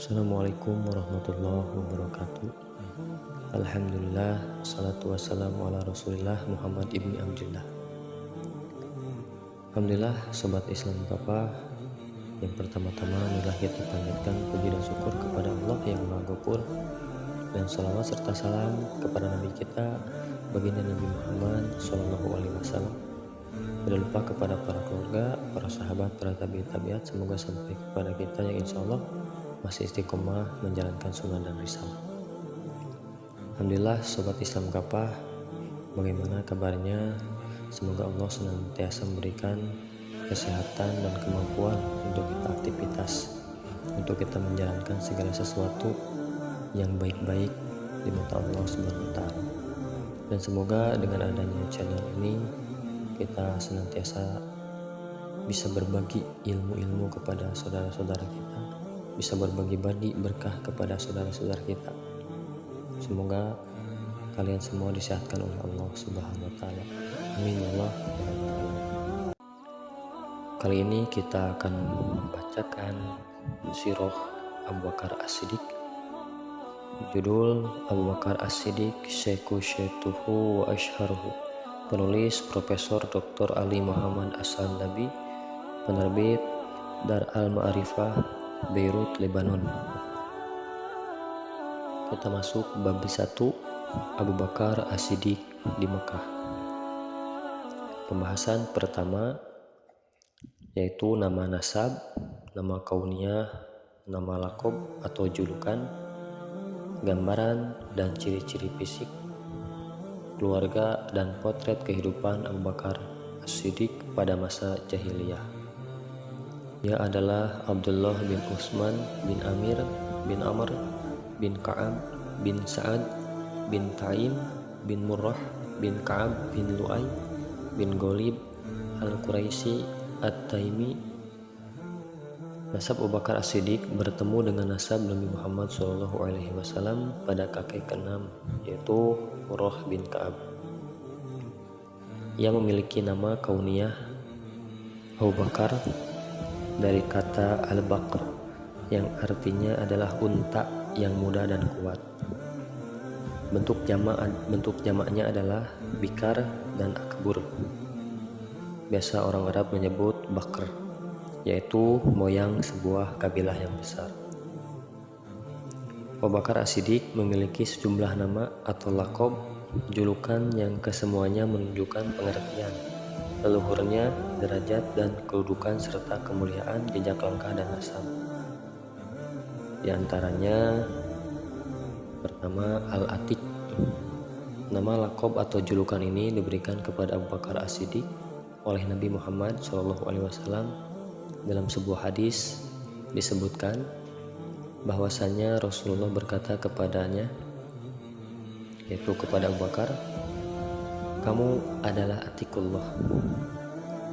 Assalamualaikum warahmatullahi wabarakatuh. Alhamdulillah, salatu wassalamu ala rasulillah Muhammad ibni Abdullah. Alhamdulillah, sobat Islam Kapa. Yang pertama-tama marilah kita panjatkan puji dan syukur kepada Allah yang Maha Ghafur, dan salawat serta salam kepada Nabi kita, baginda Nabi Muhammad SAW. Tidak lupa kepada para keluarga, para sahabat, para tabi'at, semoga sampai kepada kita yang insya Allah masih istiqomah menjalankan sunnah dan risalah. Alhamdulillah, sobat Islam Kapa, bagaimana kabarnya? Semoga Allah senantiasa memberikan kesehatan dan kemampuan untuk kita aktivitas, untuk kita menjalankan segala sesuatu yang baik-baik di mata Allah Subhanahu wa Ta'ala. Dan semoga dengan adanya channel ini kita senantiasa bisa berbagi ilmu-ilmu kepada saudara-saudara kita, bisa berbagi berkah kepada saudara-saudara kita. Semoga kalian semua disehatkan oleh Allah Subhanahu wa Ta'ala. Amin ya Allah. Kali ini kita akan membacakan sirah Abu Bakar As-Siddiq. Judul Abu Bakar As-Siddiq Syekhu Syaituhu wa Ashharuhu. Penulis Profesor Dr. Ali Muhammad As-Sandabi. Penerbit Dar Al-Ma'arifah, Beirut, Lebanon. Kita masuk bab 1, Abu Bakar As-Siddiq di Mekah. Pembahasan pertama yaitu nama nasab, nama kauniyah, nama lakob atau julukan, gambaran dan ciri-ciri fisik, keluarga dan potret kehidupan Abu Bakar As-Siddiq pada masa jahiliyah. Ia adalah Abdullah bin Utsman bin Amir bin Amr bin Ka'ab bin Sa'ad bin Taim bin Murrah bin Ka'ab bin Lu'ay bin Ghalib Al-Quraisy At-Taimi. Nasab Abu Bakar As-Siddiq bertemu dengan nasab Nabi Muhammad SAW pada kakek ke-6, yaitu Murrah bin Ka'ab. Ia memiliki nama kauniyah Abu Bakar dari kata Al-Baqr yang artinya adalah unta yang muda dan kuat. Bentuk jamaknya adalah Bikar dan Akbur. Biasa orang Arab menyebut Bakr, yaitu moyang sebuah kabilah yang besar. Abu Bakar As-Siddiq memiliki sejumlah nama atau lakob, julukan yang kesemuanya menunjukkan pengertian, leluhurnya, derajat dan kedudukan serta kemuliaan, jejak langkah dan nasab. Di antaranya pertama Al-Atiq. Nama lakob atau julukan ini diberikan kepada Abu Bakar As-Siddiq oleh Nabi Muhammad SAW. Dalam sebuah hadis disebutkan bahwasanya Rasulullah berkata kepadanya, yaitu kepada Abu Bakar, "Kamu adalah Atiqullah,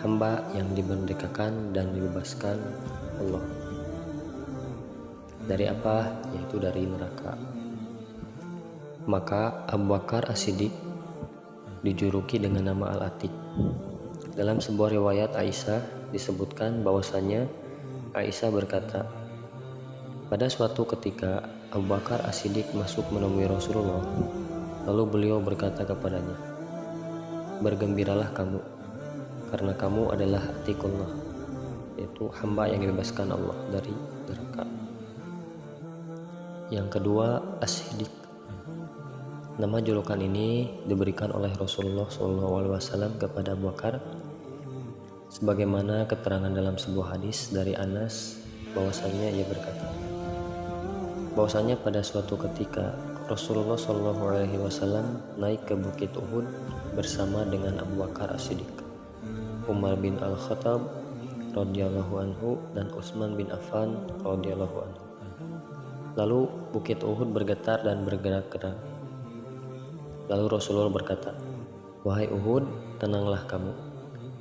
hamba yang dimerdekakan dan dibebaskan Allah. Dari apa? Yaitu dari neraka." Maka Abu Bakar As-Siddiq dijuluki dengan nama Al-Atiq. Dalam sebuah riwayat Aisyah disebutkan bahwasanya Aisyah berkata, pada suatu ketika Abu Bakar As-Siddiq masuk menemui Rasulullah, lalu beliau berkata kepadanya, "Bergembiralah kamu, karena kamu adalah Atiqullah, yaitu hamba yang dibebaskan Allah dari neraka." Yang kedua, As-Siddiq. Nama julukan ini diberikan oleh Rasulullah SAW kepada Abu Bakar, sebagaimana keterangan dalam sebuah hadis dari Anas bahwasanya ia berkata, bahwasanya pada suatu ketika Rasulullah SAW naik ke Bukit Uhud bersama dengan Abu Bakar As-Siddiq, Umar bin Al-Khattab radhiyallahu anhu dan Utsman bin Affan radhiyallahu anhu. Lalu Bukit Uhud bergetar dan bergerak-gerak. Lalu Rasulullah berkata, "Wahai Uhud, tenanglah kamu,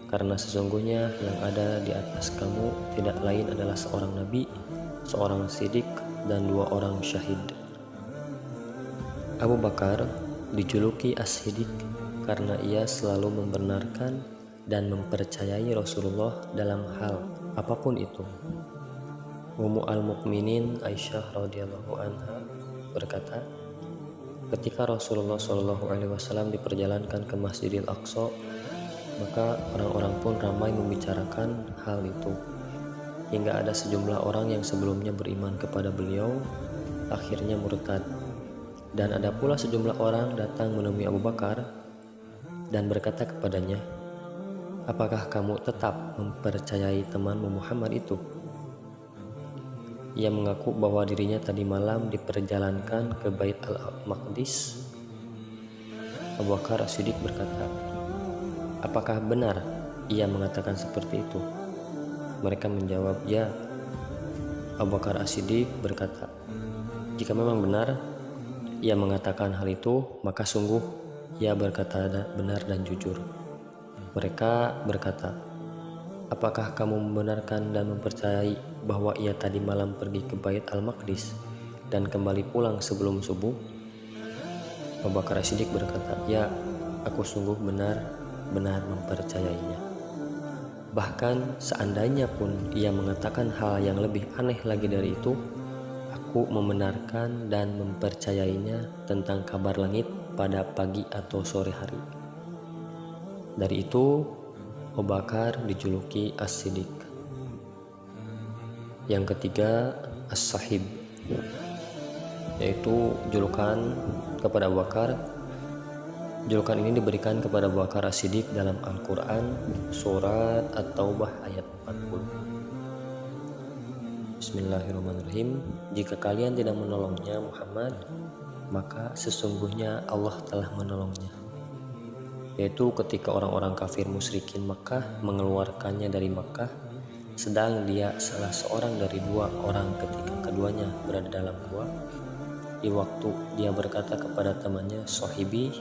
karena sesungguhnya yang ada di atas kamu tidak lain adalah seorang nabi, seorang siddiq, dan 2 orang syahid." Abu Bakar dijuluki As-Siddiq karena ia selalu membenarkan dan mempercayai Rasulullah dalam hal apapun itu. Ummu al-Mukminin Aisyah radhiyallahu anha berkata, ketika Rasulullah Shallallahu alaihi wasallam diperjalankan ke Masjidil Aqsa, maka orang-orang pun ramai membicarakan hal itu, hingga ada sejumlah orang yang sebelumnya beriman kepada beliau akhirnya murtad, dan ada pula sejumlah orang datang menemui Abu Bakar dan berkata kepadanya, apakah kamu tetap mempercayai temanmu Muhammad itu? Ia mengaku bahwa dirinya tadi malam diperjalankan ke Bait al-Maqdis. Abu Bakar As-Siddiq berkata, apakah benar ia mengatakan seperti itu? Mereka menjawab, ya. Abu Bakar As-Siddiq berkata, jika memang benar ia mengatakan hal itu, maka sungguh ia berkata benar dan jujur. Mereka berkata, apakah kamu membenarkan dan mempercayai bahwa ia tadi malam pergi ke Bait al-Maqdis dan kembali pulang sebelum subuh? Abu Bakar As-Siddiq berkata, ya, aku sungguh benar-benar mempercayainya. Bahkan seandainya pun ia mengatakan hal yang lebih aneh lagi dari itu, aku membenarkan dan mempercayainya tentang kabar langit pada pagi atau sore hari. Dari itu, Abu Bakar dijuluki As-Siddiq. Yang ketiga, As-Sahib, yaitu julukan kepada Abu Bakar. Julukan ini diberikan kepada Abu Bakar As-Siddiq dalam Al-Quran surat At-Taubah ayat 40. Bismillahirrahmanirrahim. Jika kalian tidak menolongnya Muhammad, maka sesungguhnya Allah telah menolongnya. Yaitu ketika orang-orang kafir musyrikin Makkah mengeluarkannya dari Makkah, sedang dia salah seorang dari dua orang ketika keduanya berada dalam gua. Di waktu dia berkata kepada temannya, Sahibi,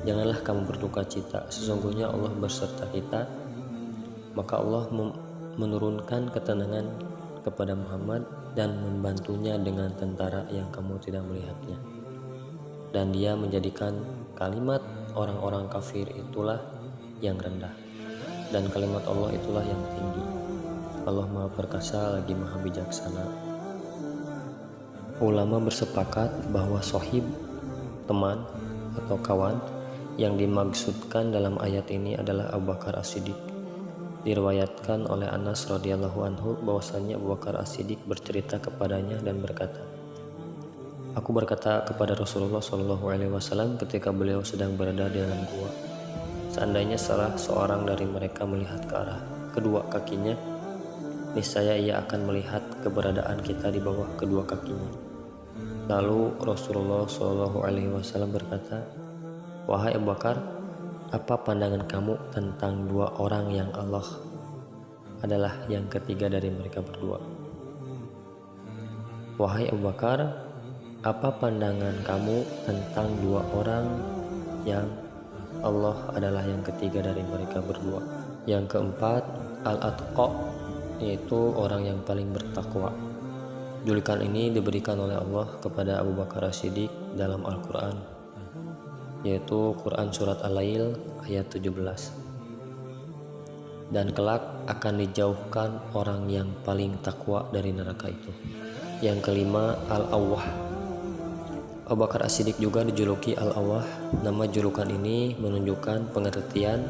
janganlah kamu berduka cita, sesungguhnya Allah berserta kita. Maka Allah menurunkan ketenangan kepada Muhammad dan membantunya dengan tentara yang kamu tidak melihatnya. Dan dia menjadikan kalimat orang-orang kafir itulah yang rendah, dan kalimat Allah itulah yang tinggi. Allah Maha Perkasa lagi Maha Bijaksana. Ulama bersepakat bahwa sahib, teman atau kawan, yang dimaksudkan dalam ayat ini adalah Abu Bakar As-Siddiq. Diriwayatkan oleh Anas radhiyallahu anhu bahwasanya Abu Bakar As-Siddiq bercerita kepadanya dan berkata, aku berkata kepada Rasulullah Shallallahu alaihi wasallam ketika beliau sedang berada di dalam gua, seandainya salah seorang dari mereka melihat ke arah kedua kakinya, niscaya ia akan melihat keberadaan kita di bawah kedua kakinya. Lalu Rasulullah Shallallahu alaihi wasallam berkata, wahai Abu Bakar, apa pandangan kamu tentang dua orang yang Allah adalah yang ketiga dari mereka berdua? Wahai Abu Bakar, apa pandangan kamu tentang dua orang yang Allah adalah yang ketiga dari mereka berdua? Yang keempat, Al-Atqa, yaitu orang yang paling bertakwa. Julukan ini diberikan oleh Allah kepada Abu Bakar As-Siddiq dalam Al-Quran, yaitu Quran surat Al-Lail ayat 17. Dan kelak akan dijauhkan orang yang paling takwa dari neraka itu. Yang kelima, Al-Awwah. Abu Bakar As-Siddiq juga dijuluki Al-Awwah. Nama julukan ini menunjukkan pengertian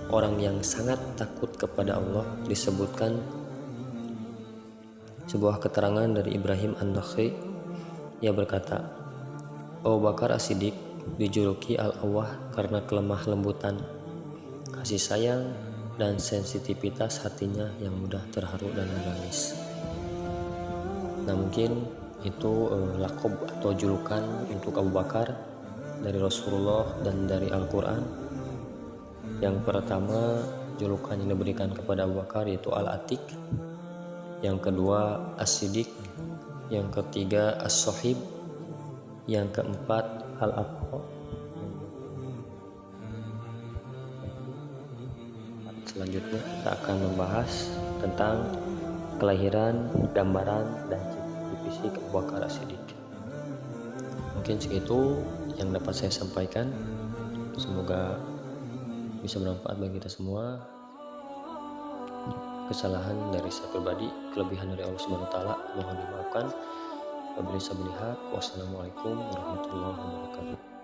orang yang sangat takut kepada Allah. Disebutkan sebuah keterangan dari Ibrahim An-Nakha'i. Ia berkata, Abu Bakar As-Siddiq dijuluki Al-Awwah karena kelemah lembutan, kasih sayang, dan sensitivitas hatinya yang mudah terharu dan menangis. Nah, mungkin itu lakob atau julukan untuk Abu Bakar dari Rasulullah dan dari Al-Quran. Yang pertama, julukan yang diberikan kepada Abu Bakar yaitu Al-Atiq. Yang kedua, As-Siddiq. Yang ketiga, As-Sahib. Yang keempat, Al-Atqa. Selanjutnya kita akan membahas tentang kelahiran, gambaran, dan ciri fisik Abu Bakar As-Siddiq. Mungkin segitu yang dapat saya sampaikan. Semoga bisa bermanfaat bagi kita semua. Kesalahan dari saya pribadi, kelebihan dari Allah Subhanahu wa taala mohon dimaafkan. Wabillahi taufiq. Wassalamualaikum warahmatullahi wabarakatuh.